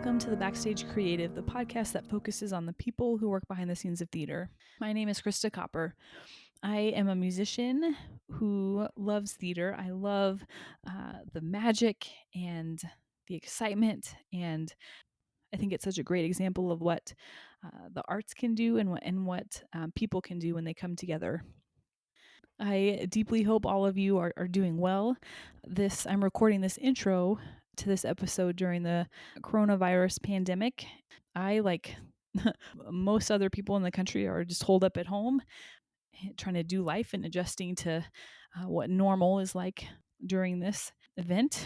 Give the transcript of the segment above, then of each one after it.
welcome to the Backstage Creative, the podcast that focuses on the people who work behind the scenes of theater. My name is Krista Copper. I am a musician who loves theater. I love the magic and the excitement, and I think it's such a great example of what the arts can do and what people can do when they come together. I deeply hope all of you are doing well. I'm recording this intro to this episode during the coronavirus pandemic. I, like most other people in the country, are just holed up at home, trying to do life and adjusting to what normal is like during this event.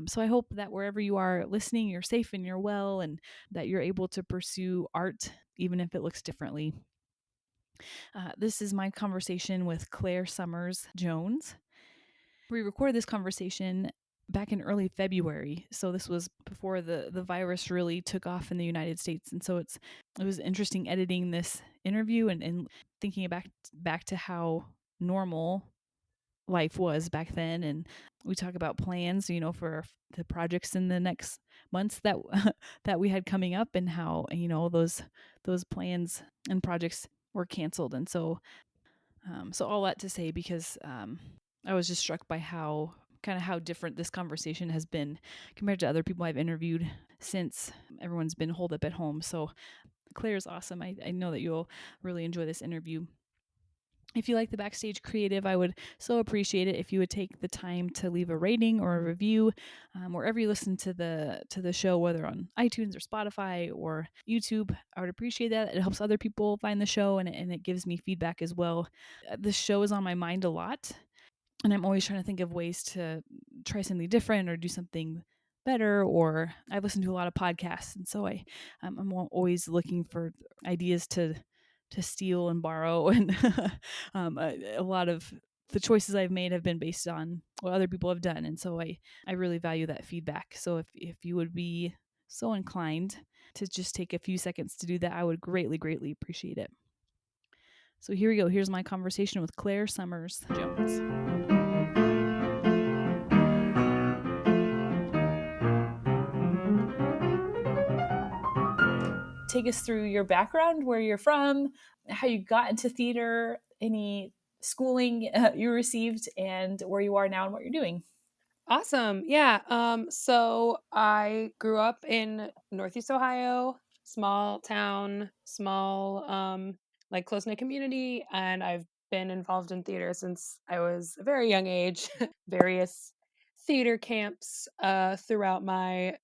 So I hope that wherever you are listening, you're safe and you're well, and that you're able to pursue art, even if it looks differently. This is my conversation with Claire Summers Jones. We recorded this conversation back in early February, so this was before the virus really took off in the United States, and so it was interesting editing this interview and thinking back to how normal life was back then. And we talk about plans, for the projects in the next months that that we had coming up, and how those plans and projects were canceled. And so all that to say, because I was just struck by how different this conversation has been compared to other people I've interviewed since everyone's been holed up at home. So Claire's awesome. I know that you'll really enjoy this interview. If you like the Backstage Creative, I would so appreciate it if you would take the time to leave a rating or a review wherever you listen to the show, whether on iTunes or Spotify or YouTube. I would appreciate that. It helps other people find the show, and it gives me feedback as well. This show is on my mind a lot, and I'm always trying to think of ways to try something different or do something better. Or I listen to a lot of podcasts, and so I'm always looking for ideas to steal and borrow. And a lot of the choices I've made have been based on what other people have done, and so I really value that feedback. So if you would be so inclined to just take a few seconds to do that, I would greatly appreciate it. So here we go. Here's my conversation with Claire Summers Jones. Take us through your background, where you're from, how you got into theater, any schooling you received, and where you are now and what you're doing. Awesome. Yeah. So I grew up in Northeast Ohio, small town, small, like close-knit community, and I've been involved in theater since I was a very young age. Various theater camps throughout my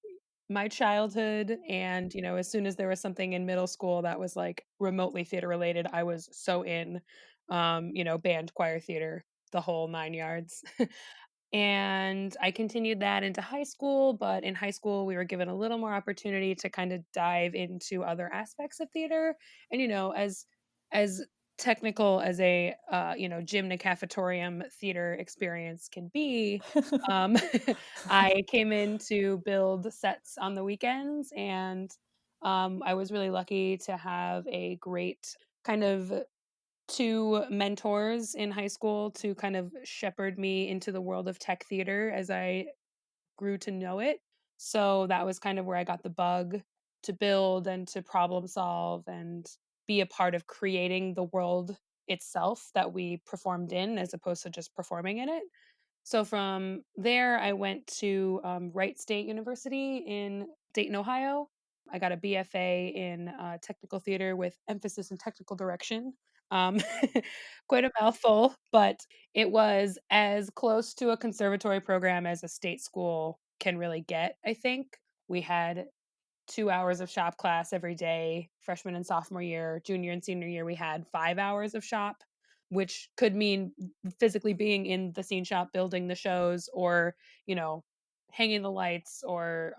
childhood, and as soon as there was something in middle school that was like remotely theater related, I was so in. Band, choir, theater, the whole nine yards. And I continued that into high school, but in high school, we were given a little more opportunity to kind of dive into other aspects of theater. And, as technical as a, gym to cafetorium theater experience can be, um, I came in to build sets on the weekends. And I was really lucky to have a great kind of two mentors in high school to kind of shepherd me into the world of tech theater as I grew to know it. So that was kind of where I got the bug to build and to problem solve and be a part of creating the world itself that we performed in, as opposed to just performing in it. So from there, I went to Wright State University in Dayton, Ohio. I got a BFA in technical theater with emphasis in technical direction. Um, Quite a mouthful, but it was as close to a conservatory program as a state school can really get, I think. We had 2 hours of shop class every day, freshman and sophomore year. Junior and senior year, we had 5 hours of shop, which could mean physically being in the scene shop, building the shows, or, you know, hanging the lights, or,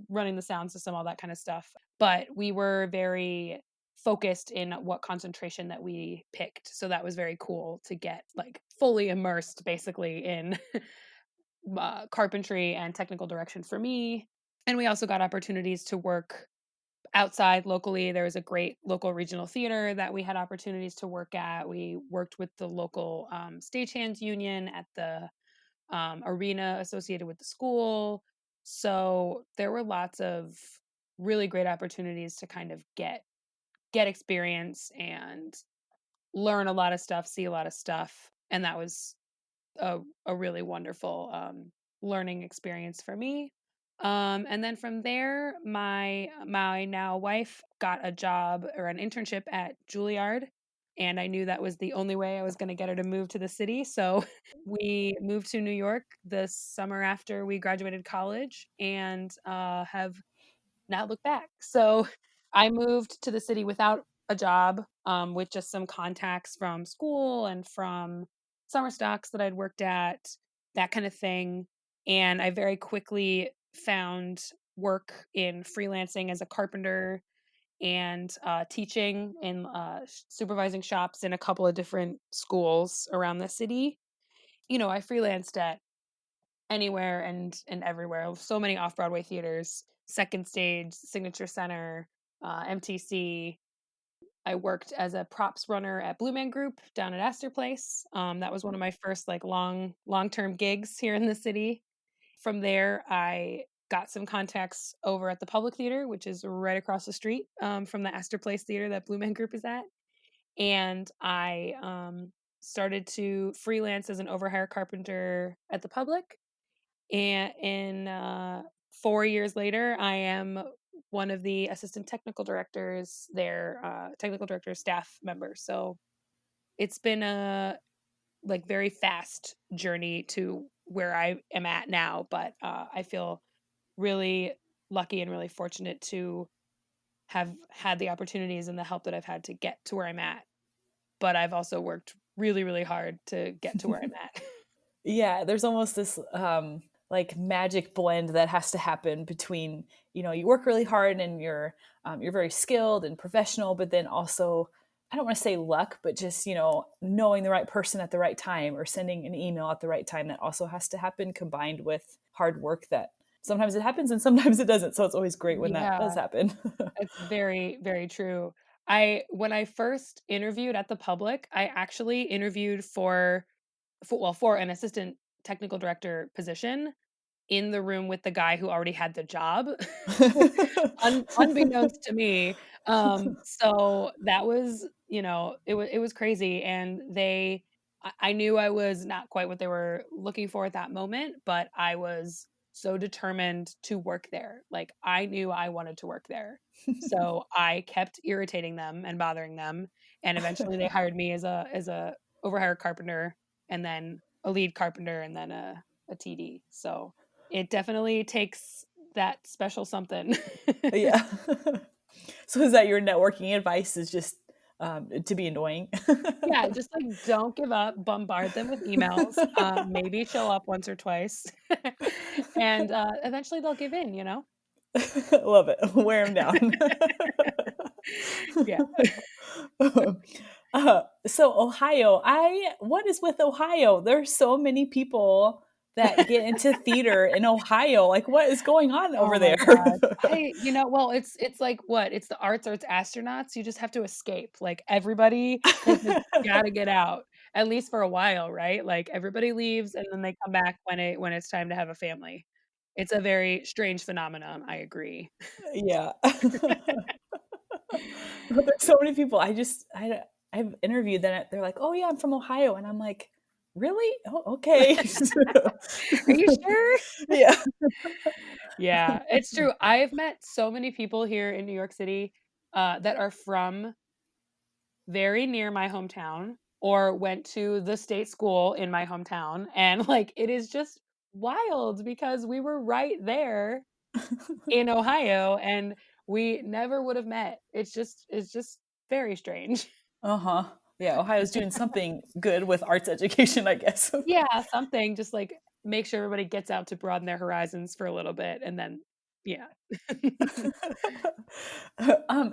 running the sound system, all that kind of stuff. But we were very focused in what concentration that we picked. So that was very cool to get like fully immersed basically in carpentry and technical direction for me. And we also got opportunities to work outside locally. There was a great local regional theater that we had opportunities to work at. We worked with the local stagehands union at the arena associated with the school. So there were lots of really great opportunities to kind of get experience and learn a lot of stuff, see a lot of stuff, and that was a really wonderful learning experience for me. And then from there, my now wife got a job or an internship at Juilliard, and I knew that was the only way I was going to get her to move to the city. So we moved to New York the summer after we graduated college, and have not look back. So I moved to the city without a job, with just some contacts from school and from summer stocks that I'd worked at, that kind of thing. And I very quickly found work in freelancing as a carpenter and teaching and supervising shops in a couple of different schools around the city. I freelanced at anywhere and everywhere. So many off-Broadway theaters, Second Stage, Signature Center, MTC. I worked as a props runner at Blue Man Group down at Astor Place. That was one of my first like long-term gigs here in the city. From there, I got some contacts over at the Public Theater, which is right across the street from the Astor Place Theater that Blue Man Group is at. And I started to freelance as an overhire carpenter at the Public, and 4 years later, I am one of the assistant technical directors there, technical director staff member. So it's been a like very fast journey to where I am at now, but I feel really lucky and really fortunate to have had the opportunities and the help that I've had to get to where I'm at. But I've also worked really, really hard to get to where I'm at. Yeah, there's almost this like magic blend that has to happen between, you work really hard and you're very skilled and professional, but then also, I don't want to say luck, but just, knowing the right person at the right time or sending an email at the right time, that also has to happen, combined with hard work that sometimes it happens and sometimes it doesn't. So it's always great when that does Yeah. happen. It's very, very true. When I first interviewed at the Public, I actually interviewed for an assistant technical director position in the room with the guy who already had the job, unbeknownst to me. So that was, it was crazy, and I knew I was not quite what they were looking for at that moment, but I was so determined to work there. Like I knew I wanted to work there. So I kept irritating them and bothering them, and eventually they hired me as a overhired carpenter, and then a lead carpenter, and then a TD. So it definitely takes that special something. Yeah. So is that your networking advice, is just to be annoying? Yeah, just, like, don't give up, bombard them with emails, maybe show up once or twice, and, eventually they'll give in, you know? Love it. Wear them down. Yeah. So Ohio, I what is with Ohio? There's so many people that get into theater in Ohio. Like, what is going on Oh over my there? gosh. Well, it's like what? It's the arts or it's astronauts, you just have to escape, like, everybody has just gotta get out, at least for a while, right? Like, everybody leaves, and then they come back when it's time to have a family. It's a very strange phenomenon, I agree. Yeah. But there's so many people. I've interviewed that they're like, "Oh yeah, I'm from Ohio," and I'm like, "Really? Oh, okay." Are you sure? Yeah. Yeah, it's true. I've met so many people here in New York City, that are from very near my hometown or went to the state school in my hometown, and, like, it is just wild because we were right there in Ohio, and we never would have met. It's just very strange. Uh-huh. Yeah, Ohio's doing something good with arts education, I guess. Yeah, something just, like, make sure everybody gets out to broaden their horizons for a little bit, and then yeah.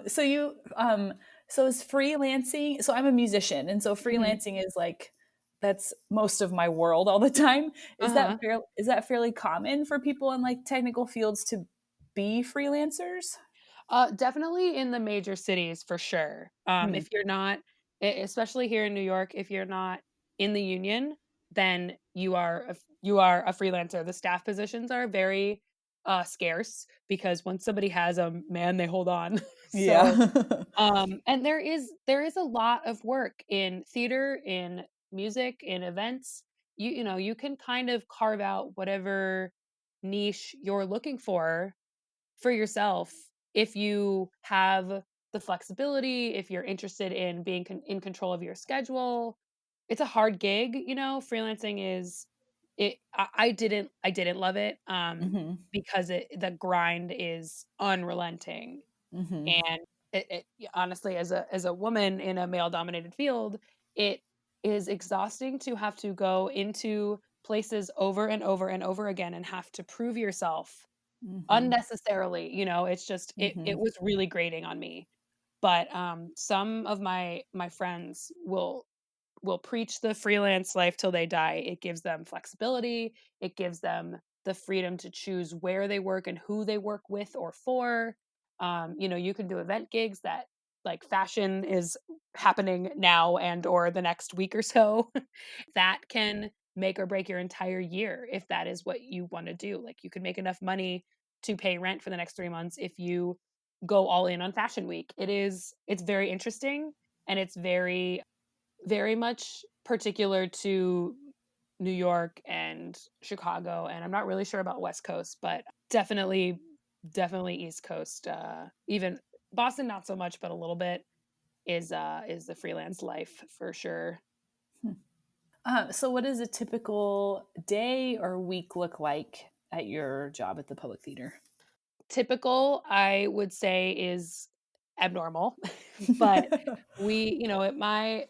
So so is freelancing, so I'm a musician, and so Mhm. freelancing is like that's most of my world all the time. Uh-huh. Is that fairly common for people in like technical fields to be freelancers? Definitely in the major cities for sure. Hmm. If you're not, especially here in New York, if you're not in the union, then you are a freelancer. The staff positions are very scarce, because once somebody has them, man, they hold on. So, Yeah. and there is a lot of work in theater, in music, in events. You know, you can kind of carve out whatever niche you're looking for yourself if you have the flexibility, if you're interested in being in control of your schedule. It's a hard gig, freelancing is it I didn't love it Mhm. because the grind is unrelenting. Mhm. And honestly, as a woman in a male dominated field, it is exhausting to have to go into places over and over and over again and have to prove yourself Mhm. unnecessarily. It's just it Mhm. was really grating on me. But some of my friends will preach the freelance life till they die. It gives them flexibility. It gives them the freedom to choose where they work and who they work with or for. You can do event gigs that, like, fashion is happening now and or the next week or so. That can make or break your entire year if that is what you want to do. Like, you could make enough money to pay rent for the next 3 months if you go all in on fashion week. It's very interesting, and it's very much particular to New York and Chicago, and I'm not really sure about West Coast, but definitely East Coast. Even Boston, not so much, but a little bit is the freelance life for sure. So what does a typical day or week look like at your job at the Public Theater? Typical, I would say, is abnormal, but at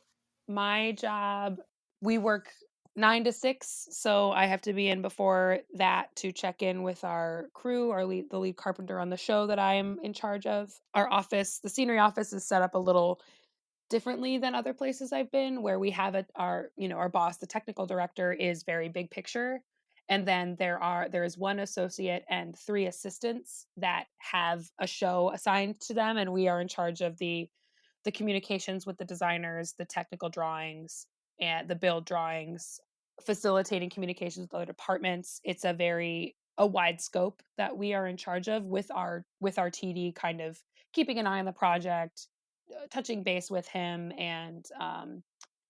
my job, we work 9 to 6, so I have to be in before that to check in with our crew, the lead carpenter on the show that I am in charge of. Our office, the scenery office, is set up a little differently than other places I've been, where we have our boss, the technical director, is very big picture. And then there is one associate and three assistants that have a show assigned to them, and we are in charge of the communications with the designers, the technical drawings, and the build drawings, facilitating communications with other departments. It's a wide scope that we are in charge of, with our TD kind of keeping an eye on the project, touching base with him, and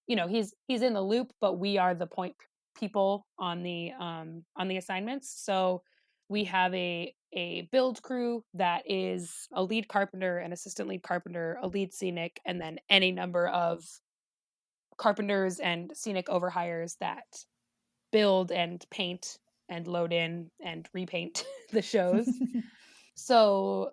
he's in the loop, but we are the point people on the assignments. So we have a build crew that is a lead carpenter, an assistant lead carpenter, a lead scenic, and then any number of carpenters and scenic overhires that build and paint and load in and repaint the shows. So,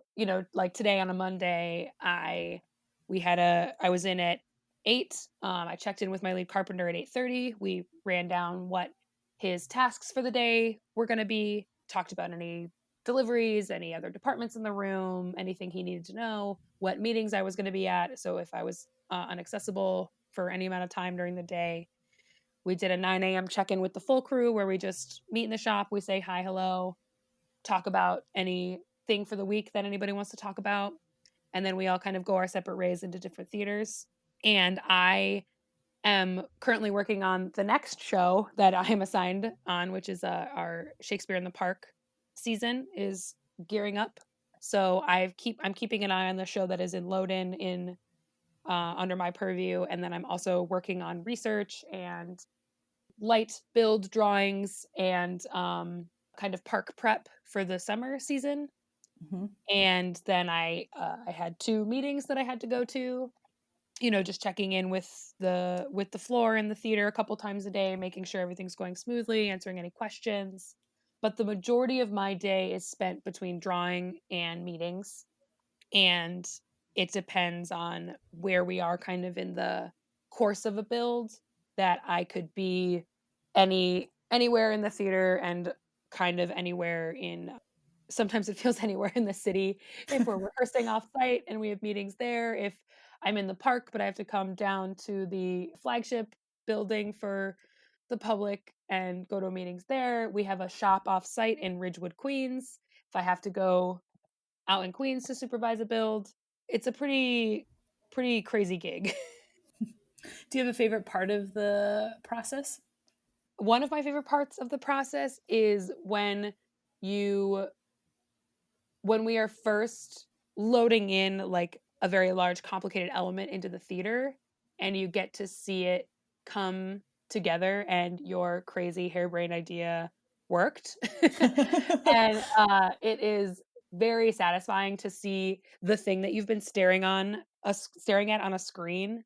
like today on a Monday, I was in at 8. I checked in with my lead carpenter at 8:30. We ran down what his tasks for the day were going to be, talked about any deliveries, any other departments in the room, anything he needed to know, what meetings I was going to be at. So if I was unaccessible for any amount of time during the day, we did a 9 a.m. check in with the full crew where we just meet in the shop. We say hi, hello, talk about anything for the week that anybody wants to talk about. And then we all kind of go our separate ways into different theaters. And I am currently working on the next show that I am assigned on, which is our Shakespeare in the Park season is gearing up. So I'm keeping an eye on the show that is in load in under my purview, and then I'm also working on research and light build drawings and kind of park prep for the summer season. Mhm. And then I had 2 meetings that I had to go to, just checking in with the floor in the theater a couple times a day, making sure everything's going smoothly, answering any questions. But the majority of my day is spent between drawing and meetings, and it depends on where we are kind of in the course of a build, that I could be anywhere in the theater and kind of anywhere in sometimes it feels anywhere in the city if we're rehearsing off site and we have meetings there. If I'm in the park but I have to come down to the flagship building for the public and go to meetings there. We have a shop off site in Ridgewood, Queens. If I have to go out in Queens to supervise a build, it's a pretty crazy gig. Do you have a favorite part of the process? One of my favorite parts of the process is when you when we are first loading in like a very large complicated element into the theater and you get to see it come together and your crazy harebrained idea worked. And it is very satisfying to see the thing that you've been staring at on a screen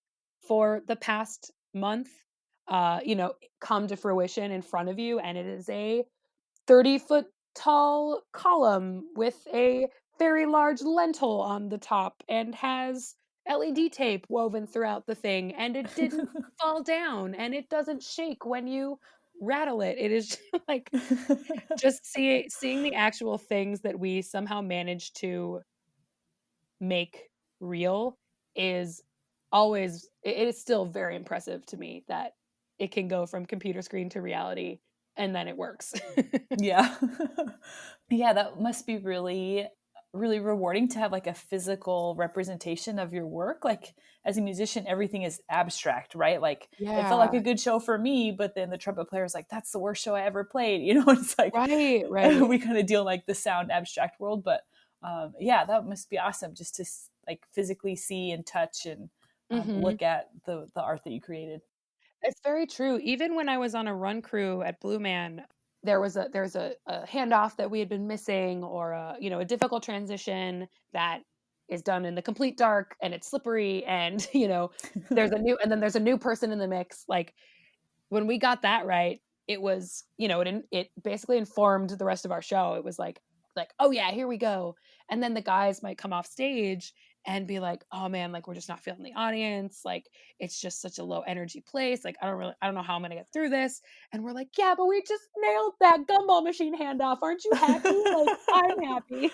for the past month, come to fruition in front of you, and it is a 30-foot tall column with a very large lentil on the top and has LED tape woven throughout the thing, and it didn't fall down, and it doesn't shake when you rattle it. It is like just seeing the actual things that we somehow managed to make real is it is still very impressive to me that it can go from computer screen to reality and then it works. Yeah. Yeah, that must be really really rewarding to have like a physical representation of your work. Like as a musician, everything is abstract, right? Like it felt like a Yeah. good show for me, but then the trumpet player is like, that's the worst show I ever played. You know, it's like Right, right. we kind of deal in like the sound abstract world. But yeah, that must be awesome just to like physically see and touch and Mhm. look at the art that you created. It's very true. Even when I was on a run crew at Blue Man, there's a handoff that we had been missing or a difficult transition that is done in the complete dark and it's slippery and, there's a new person in the mix. Like when we got that right, it was, it basically informed the rest of our show. It was like, "Oh yeah, here we go." And then the guys might come off stage and be like, "Oh man, like we're just not feeling the audience. Like it's just such a low energy place. Like I don't know how I'm going to get through this." And we're like, "Yeah, but we just nailed that gumball machine handoff. Aren't you happy?" Like I'm happy.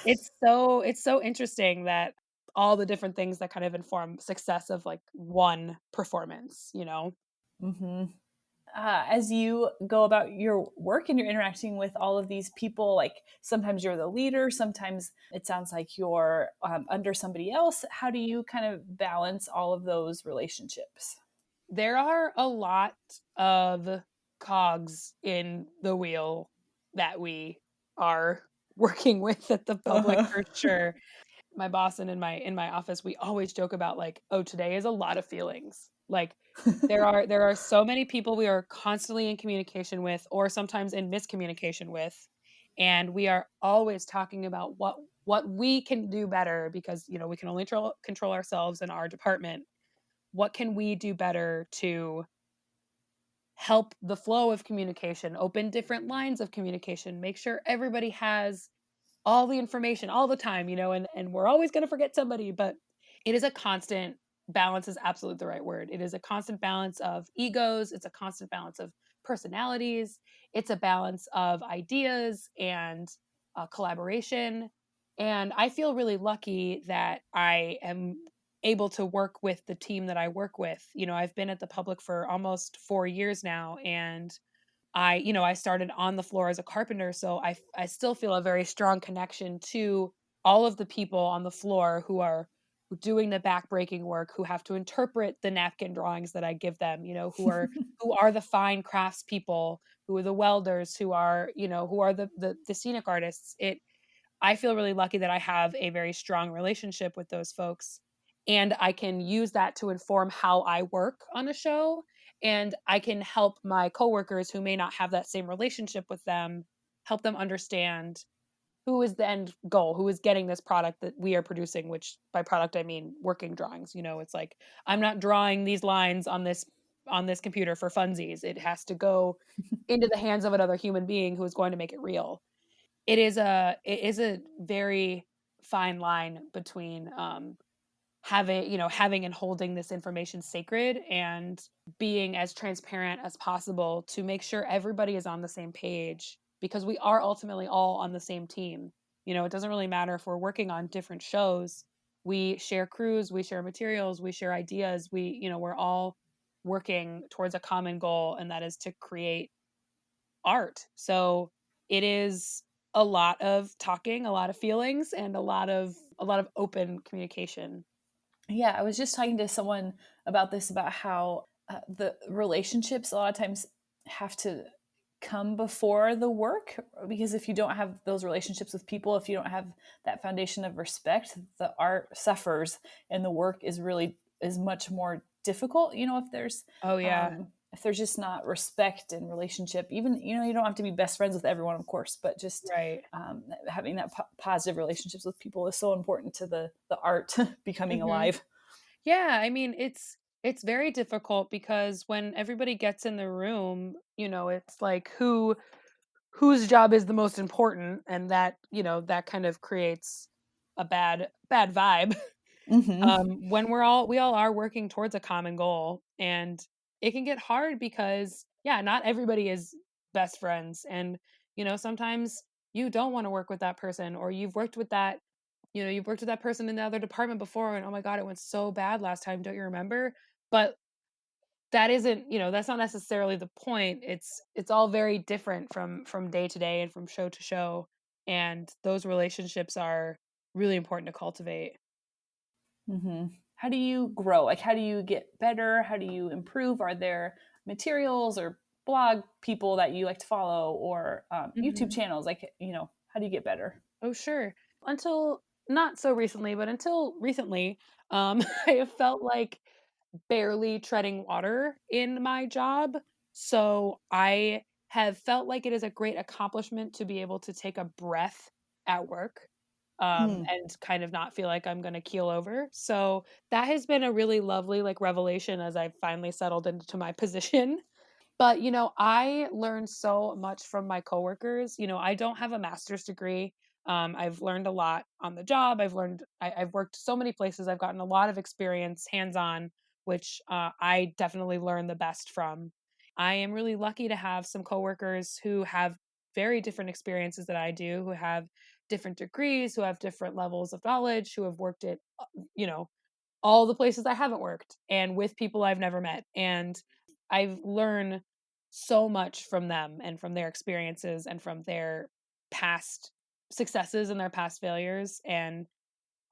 It's so interesting that all the different things that kind of inform success of like one performance, you know? Hmm. As you go about your work and you're interacting with all of these people, like sometimes you're the leader, sometimes it sounds like you're under somebody else. How do you kind of balance all of those relationships? There are a lot of cogs in the wheel that we are working with at the public Uh-huh. for sure. My boss and in my office, we always joke about like, "Oh, today is a lot of feelings." Like there are so many people we are constantly in communication with or sometimes in miscommunication with, and we are always talking about what we can do better because, we can only control ourselves in our department. What can we do better to help the flow of communication, open different lines of communication, make sure everybody has all the information all the time, and we're always going to forget somebody, but it is a constant balance is absolutely the right word. It is a constant balance of egos, it's a constant balance of personalities, it's a balance of ideas and collaboration. And I feel really lucky that I am able to work with the team that I work with. I've been at the public for almost 4 years now, and I started on the floor as a carpenter, so I still feel a very strong connection to all of the people on the floor who are doing the backbreaking work, who have to interpret the napkin drawings that I give them, who are the fine craftspeople, who are the welders, who are the scenic artists. I feel really lucky that I have a very strong relationship with those folks, and I can use that to inform how I work on a show, and I can help my coworkers who may not have that same relationship with them, help them understand who is the end goal, who is getting this product that we are producing, which by product I mean working drawings. It's like I'm not drawing these lines on this computer for funsies. It has to go into the hands of another human being who is going to make it real. It is a very fine line between having and holding this information sacred and being as transparent as possible to make sure everybody is on the same page because we are ultimately all on the same team. It doesn't really matter if we're working on different shows. We share crews, we share materials, we share ideas. We're all working towards a common goal, and that is to create art. So it is a lot of talking, a lot of feelings, and a lot of open communication. Yeah, I was just talking to someone about this, about how the relationships a lot of times have to come before the work, because if you don't have those relationships with people, if you don't have that foundation of respect, the art suffers and the work is much more difficult. Oh yeah. If there's just not respect and relationship, even, you don't have to be best friends with everyone, of course, but just Right. having that positive relationships with people is so important to the art becoming Mhm. alive. Yeah, I mean, it's very difficult because when everybody gets in the room, it's like whose job is the most important, and that, that kind of creates a bad vibe. Hmm. When we all are working towards a common goal, and it can get hard because, yeah, not everybody is best friends, and sometimes you don't want to work with that person, or you've worked with that person in the other department before, and oh my god, it went so bad last time, don't you remember? But that isn't, that's not necessarily the point. It's all very different from day to day and from show to show, and those relationships are really important to cultivate. Hmm. How do you grow? Like, how do you get better? How do you improve? Are there materials or blog people that you like to follow, or YouTube Mhm. channels? Like, how do you get better? Oh, sure. Until not so recently, but until recently, I have felt like barely treading water in my job. So I have felt like it is a great accomplishment to be able to take a breath at work, Hmm. and kind of not feel like I'm going to keel over. So that has been a really lovely like revelation as I've finally settled into my position. But, I learned so much from my coworkers. I don't have a master's degree. I've learned a lot on the job. I've worked so many places. I've gotten a lot of experience hands on, which I definitely learn the best from. I am really lucky to have some coworkers who have very different experiences that I do, who have different degrees, who have different levels of knowledge, who have worked at, you know, all the places I haven't worked, and with people I've never met. And I've learned so much from them and from their experiences and from their past successes and their past failures. And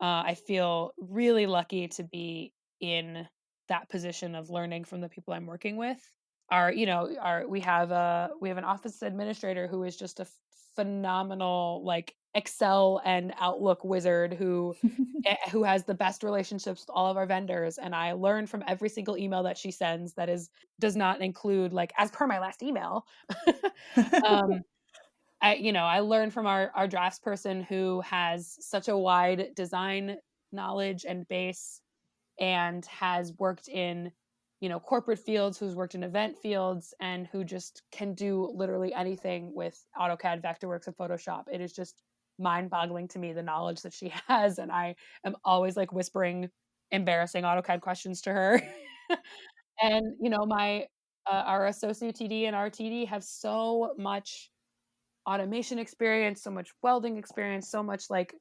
I feel really lucky to be in that position of learning from the people I'm working with. We have an office administrator who is just a phenomenal like Excel and Outlook wizard who has the best relationships with all of our vendors, and I learn from every single email that she sends that does not include like as per my last email. um I learned from our drafts person who has such a wide design knowledge and base, and has worked in, corporate fields, who's worked in event fields, and who just can do literally anything with AutoCAD, Vectorworks, and Photoshop. It is just mind-boggling to me the knowledge that she has, and I am always like whispering embarrassing AutoCAD questions to her. And my our associate TD and our TD have so much automation experience, so much welding experience, so much like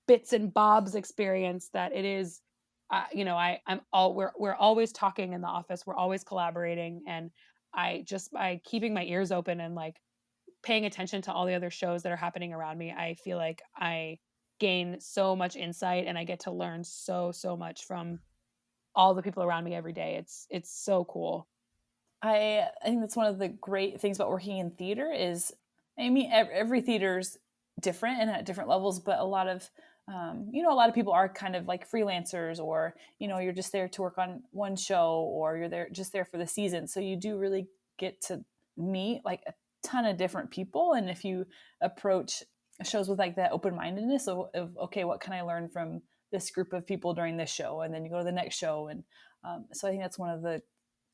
bits and bobs experience that it is, I'm all we're always talking in the office, we're always collaborating, and I just by keeping my ears open and like paying attention to all the other shows that are happening around me, I feel like I gain so much insight and I get to learn so much from all the people around me every day. It's so cool. I think that's one of the great things about working in theater is, I mean, every theater's different and at different levels, but a lot of people are kind of like freelancers, or you're just there to work on one show, or you're there just there for the season. So you do really get to meet like a ton of different people, and if you approach shows with like that open mindedness of okay, what can I learn from this group of people during this show, and then you go to the next show, and so I think that's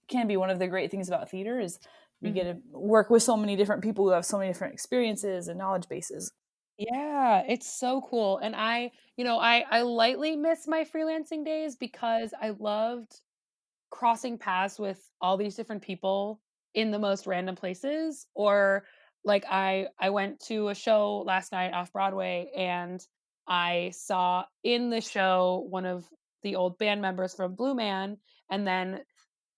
can be one of the great things about theater is we get Mhm. to work with so many different people who have so many different experiences and knowledge bases. Yeah, it's so cool. And I lightly miss my freelancing days because I loved crossing paths with all these different people in the most random places. Or like I went to a show last night off Broadway, and I saw in the show one of the old band members from Blue Man, and then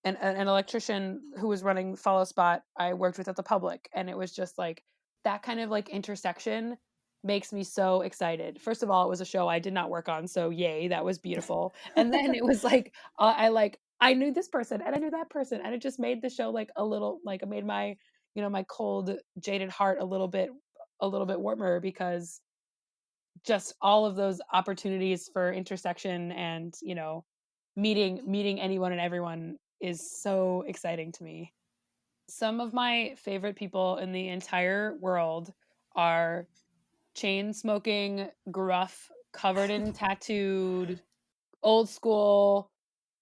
an electrician who was running follow spot I worked with at the Public, and it was just like that kind of like intersection makes me so excited. First of all, it was a show I did not work on, so yay, that was beautiful. And then it was like I knew this person and I knew that person, and it just made the show like a little like it made my my cold, jaded heart a little bit warmer, because just all of those opportunities for intersection and, meeting anyone and everyone is so exciting to me. Some of my favorite people in the entire world are chain smoking, gruff, covered in tattooed, old school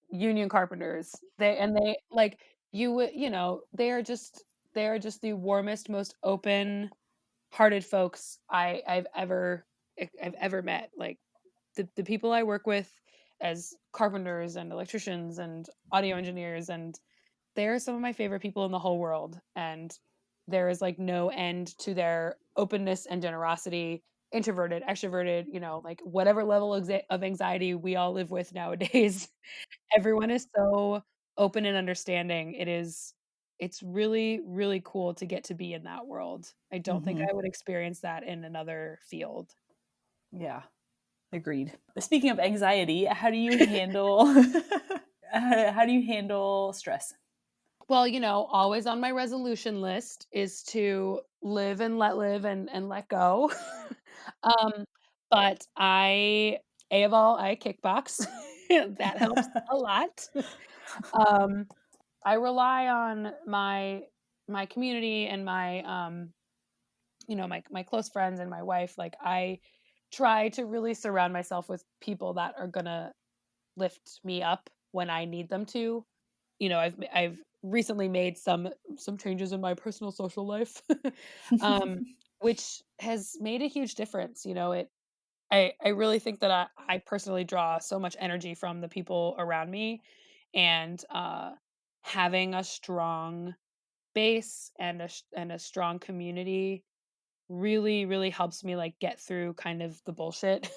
union carpenters. They like you would, they are just the warmest, most open hearted folks I've ever met. Like the people I work with as carpenters and electricians and audio engineers, and they're some of my favorite people in the whole world. And there is like no end to their openness and generosity, introverted, extroverted, like whatever level of anxiety we all live with nowadays. Everyone is so open and understanding. It's really, really cool to get to be in that world. I don't think Mm-hmm. I would experience that in another field. Yeah, agreed. Speaking of anxiety, how do you handle how do you handle stress? Well, always on my resolution list is to live and let live and let go. um, but I kickbox. That helps a lot. Um, I rely on my community and my close friends and my wife. Like, I try to really surround myself with people that are gonna lift me up when I need them to. I've recently made some changes in my personal social life, um, which has made a huge difference. I really think that I personally draw so much energy from the people around me, and having a strong base and a strong community really, really helps me, like, get through kind of the bullshit.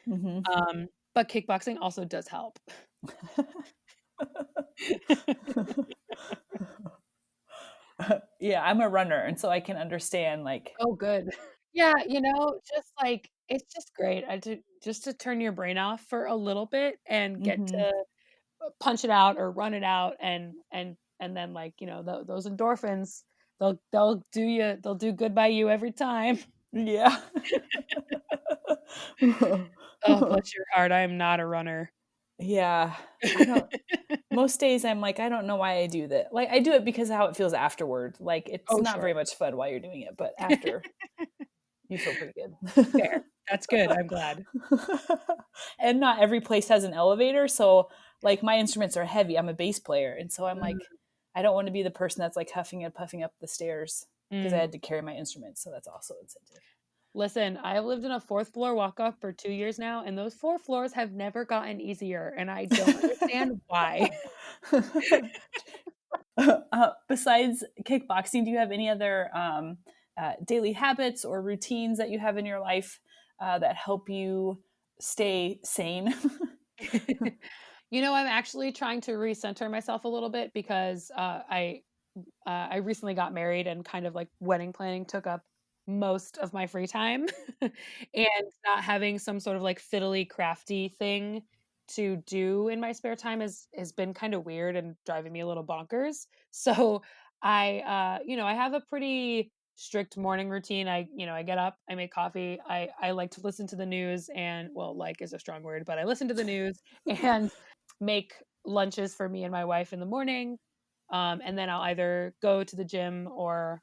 Mm-hmm. But kickboxing also does help. Yeah, I'm a runner, and so I can understand like. Oh, good. Yeah, just, like, it's just great. I do just to turn your brain off for a little bit and get Mm-hmm. to punch it out or run it out, and then, like, those endorphins, they'll do good by you every time. Yeah. Oh, bless your heart, I am not a runner. Yeah. I don't most days I'm like, I don't know why I do that. Like I do it because of how it feels afterward. Like it's Oh, not sure. very much fun while you're doing it, but after you feel pretty good. Fair. That's good, I'm glad. And not every place has an elevator, so like my instruments are heavy. I'm a bass player, and so I'm like Mm, I don't want to be the person that's like huffing and puffing up the stairs because I mm. had to carry my instruments, so that's also incentive. Listen, I have lived in a 4th floor walk-up for 2 years now, and those 4 floors have never gotten easier, and I don't understand why. Besides kickboxing, do you have any other daily habits or routines that you have in your life that help you stay sane? I'm actually trying to recenter myself a little bit, because I recently got married, and kind of like wedding planning took up most of my free time. And not having some sort of like fiddly crafty thing to do in my spare time has been kind of weird and driving me a little bonkers. So I have a pretty strict morning routine. I get up, I make coffee, I like to listen to the news, and, well, like is a strong word, but I listen to the news and make lunches for me and my wife in the morning. And then I'll either go to the gym or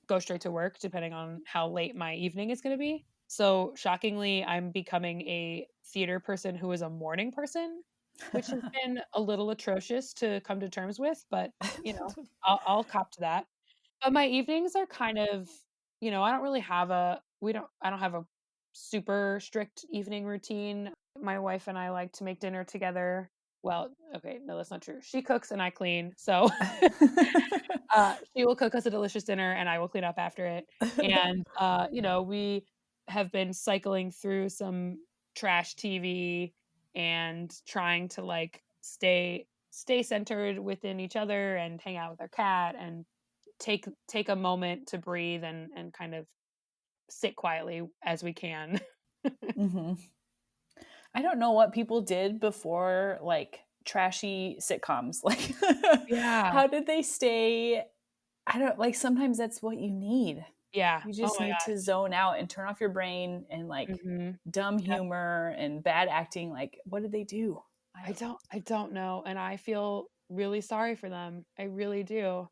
go straight to work, depending on how late my evening is going to be. So, shockingly, I'm becoming a theater person who is a morning person, which has been a little atrocious to come to terms with, but I'll cop to that. But my evenings are kind of, I don't really have a we don't I don't have a super strict evening routine. My wife and I like to make dinner together. Well, okay, no, that's not true. She cooks and I clean. So she will cook us a delicious dinner and I will clean up after it. And we have been cycling through some trash TV and trying to, like, stay centered within each other and hang out with our cat and take a moment to breathe and kind of sit quietly as we can. Hmm. I don't know what people did before like trashy sitcoms. Like, Yeah. how did they stay? I don't like sometimes that's what you need. Yeah. You Oh just my need to gosh. zone out and turn off your brain and like Mhm. dumb Yep. humor and bad acting. Like, what did they do? I don't I don't know, and I feel really sorry for them. I really do.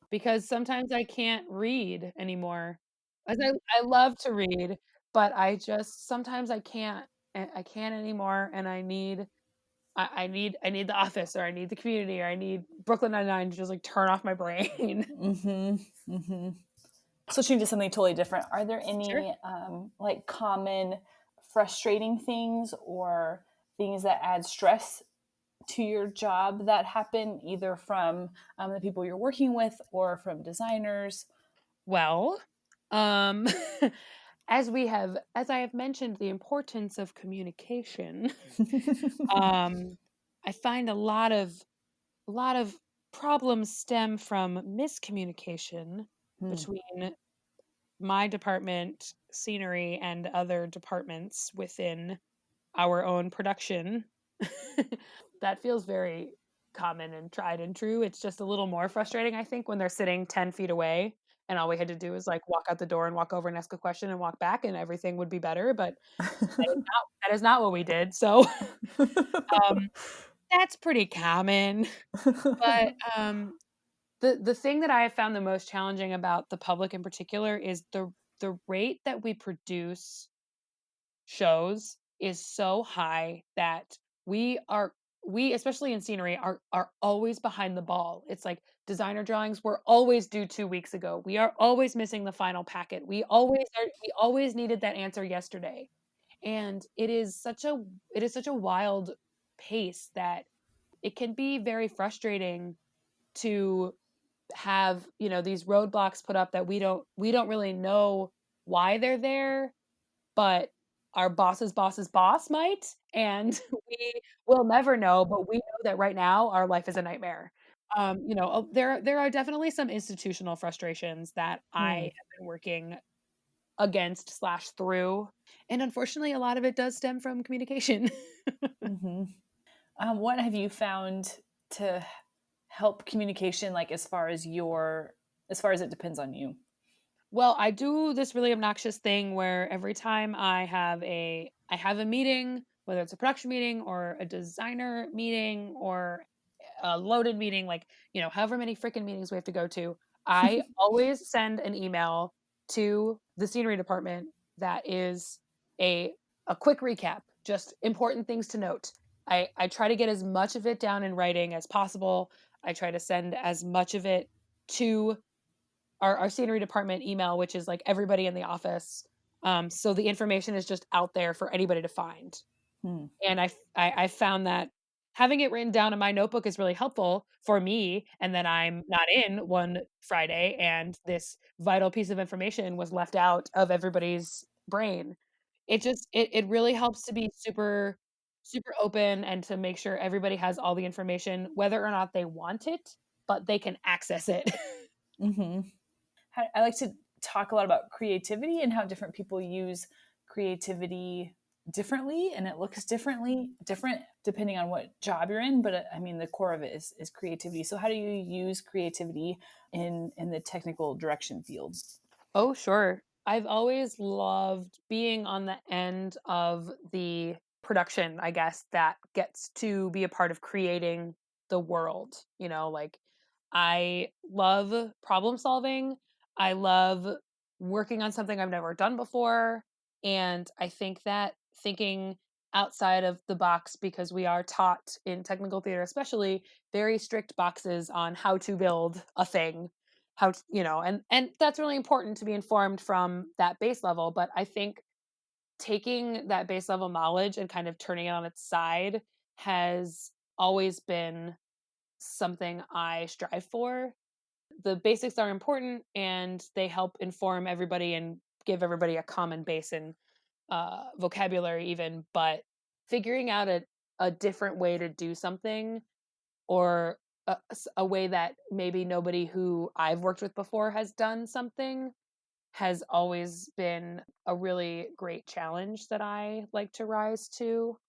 Because sometimes I can't read anymore. As I love to read, but I just sometimes I can't anymore, and I need The Office, or I need The Community, or I need Brooklyn Nine-Nine to just, like, turn off my brain. know. Switching to something totally different. Are there Sure. any like common frustrating things or things that add stress to your job that happen either from the people you're working with or from designers? Well, um, as I have mentioned the importance of communication, um, I find a lot of problems stem from miscommunication Hmm. between my department, scenery, and other departments within our own production. That feels very common and tried and true. It's just a little more frustrating, I think, when they're sitting 10 feet away and all we had to do is like walk out the door and walk over and ask a question and walk back and everything would be better. But that is not what we did. So um, that's pretty common. But the thing that I have found the most challenging about the public in particular is the rate that we produce shows is so high that we are we especially in scenery are always behind the ball. It's like designer drawings were always due 2 weeks ago. We are always missing the final packet. We always needed that answer yesterday. And it is such a wild pace that it can be very frustrating to have, these roadblocks put up that we don't really know why they're there, but our boss's boss's boss might, and we will never know, but we know that right now our life is a nightmare. There are definitely some institutional frustrations that I Hmm. have been working against slash through, and unfortunately, a lot of it does stem from communication. Hmm. What have you found to help communication, like as far as it depends on you? Well, I do this really obnoxious thing where every time I have a meeting, whether it's a production meeting or a designer meeting or a loaded meeting, like, however many freaking meetings we have to go to, I always send an email to the scenery department that is a a quick recap, just important things to note. I try to get as much of it down in writing as possible. I try to send as much of it to our scenery department email, which is like everybody in the office. So the information is just out there for anybody to find. Hmm. And I found that having it written down in my notebook is really helpful for me, and then I'm not in one Friday, and this vital piece of information was left out of everybody's brain. It really helps to be super super open and to make sure everybody has all the information, whether or not they want it, but they can access it. Hmm. I like to talk a lot about creativity and how different people use creativity differently, and it looks different depending on what job you're in. But I mean, the core of it is creativity. So, how do you use creativity in the technical direction field? Oh, sure. I've always loved being on the end of the production, I guess, that gets to be a part of creating the world. Like, I love problem solving. I love working on something I've never done before. And I think that thinking outside of the box, because we are taught in technical theater, especially, very strict boxes on how to build a thing, and that's really important to be informed from that base level. But I think taking that base level knowledge and kind of turning it on its side has always been something I strive for. The basics are important and they help inform everybody and give everybody a common base in vocabulary even, but figuring out a different way to do something, or a way that maybe nobody who I've worked with before has done something, has always been a really great challenge that I like to rise to.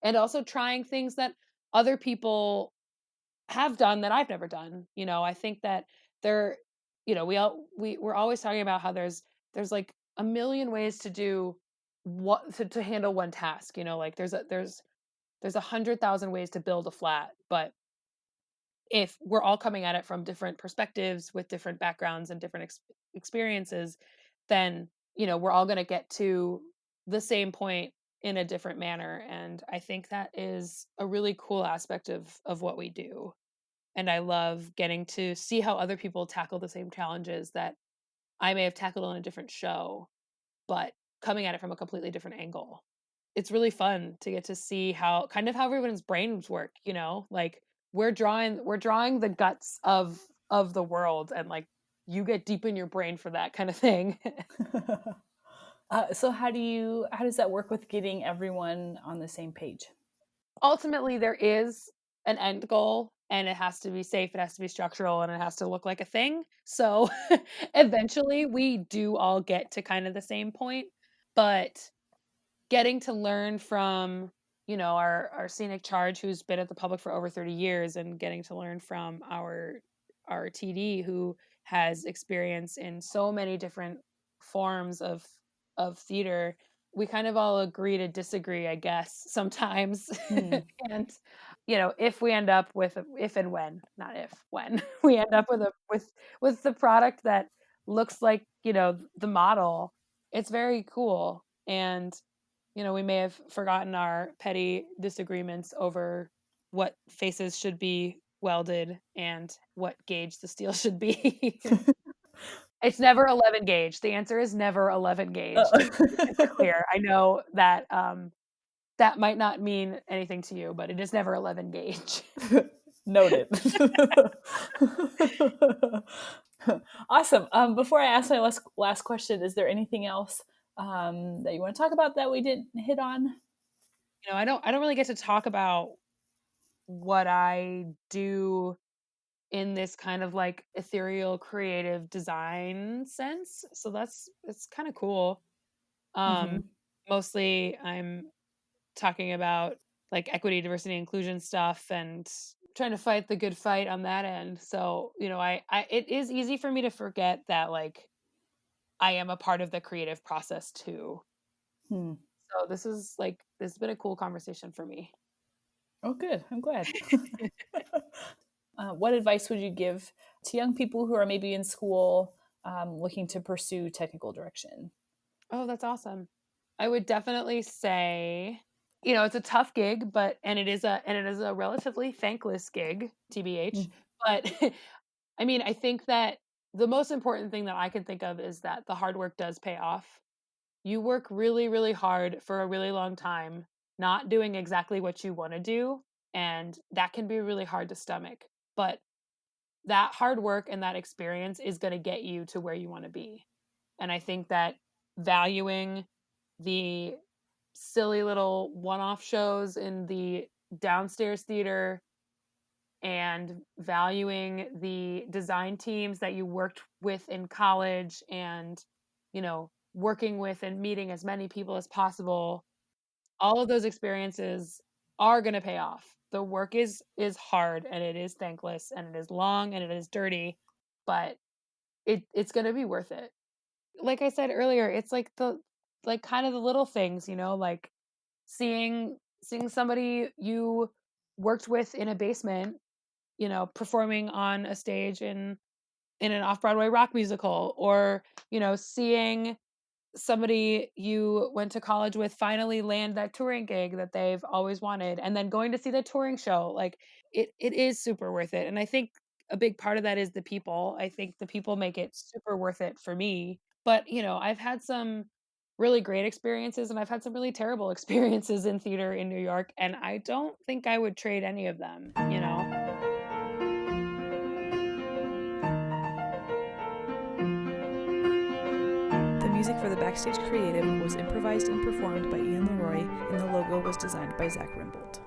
And also trying things that other people have done that I've never done. I think that there we're always talking about how there's like a million ways to do what to handle one task, like there's 100,000 ways to build a flat, but if we're all coming at it from different perspectives with different backgrounds and different experiences, then we're all going to get to the same point in a different manner. And I think that is a really cool aspect of what we do. And I love getting to see how other people tackle the same challenges that I may have tackled on a different show, but coming at it from a completely different angle. It's really fun to get to see how everyone's brains work, like we're drawing the guts of the world, and like you get deep in your brain for that kind of thing. So how does that work with getting everyone on the same page? Ultimately, there is an end goal, and it has to be safe, it has to be structural, and it has to look like a thing. So eventually we do all get to kind of the same point, but getting to learn from, our scenic charge who's been at the public for over 30 years, and getting to learn from our TD who has experience in so many different forms of theater. We kind of all agree to disagree, I guess, sometimes. Hmm. And if we end up with if and when, not if, when we end up with the product that looks like, the model, it's very cool. And we may have forgotten our petty disagreements over what faces should be welded and what gauge the steel should be. It's never 11 gauge. The answer is never 11 gauge, just to be super Uh, clear. I know that that might not mean anything to you, but it is never 11 gauge. Noted. Awesome. Before I ask my last question, is there anything else that you want to talk about that we didn't hit on? I don't really get to talk about what I do in this kind of like ethereal creative design sense. So it's kind of cool. Mm-hmm. Um Mostly I'm talking about like equity, diversity, inclusion stuff, and trying to fight the good fight on that end. So, I it is easy for me to forget that like I am a part of the creative process too. Hmm. So this has been a cool conversation for me. Oh, good. I'm glad. What advice would you give to young people who are maybe in school looking to pursue technical direction? Oh, that's awesome. I would definitely say, it's a tough gig, but and it is a relatively thankless gig, TBH. Mm. But I mean, I think that the most important thing that I can think of is that the hard work does pay off. You work really, really hard for a really long time, not doing exactly what you want to do, and that can be really hard to stomach. But that hard work and that experience is going to get you to where you want to be. And I think that valuing the silly little one-off shows in the downstairs theater and valuing the design teams that you worked with in college, and working with and meeting as many people as possible, all of those experiences are going to pay off. The work is hard, and it is thankless, and it is long, and it is dirty, but it's going to be worth it. Like I said earlier, it's like the like kind of the little things, like seeing somebody you worked with in a basement, performing on a stage in an off-Broadway rock musical, or, seeing somebody you went to college with finally land that touring gig that they've always wanted, and then going to see the touring show. Like it is super worth it. And I think a big part of that is the people. I think the people make it super worth it for me. But, I've had some really great experiences, and I've had some really terrible experiences in theater in New York, and I don't think I would trade any of them. The music for the backstage creative was improvised and performed by Ian Leroy, and the logo was designed by Zach Rimbold.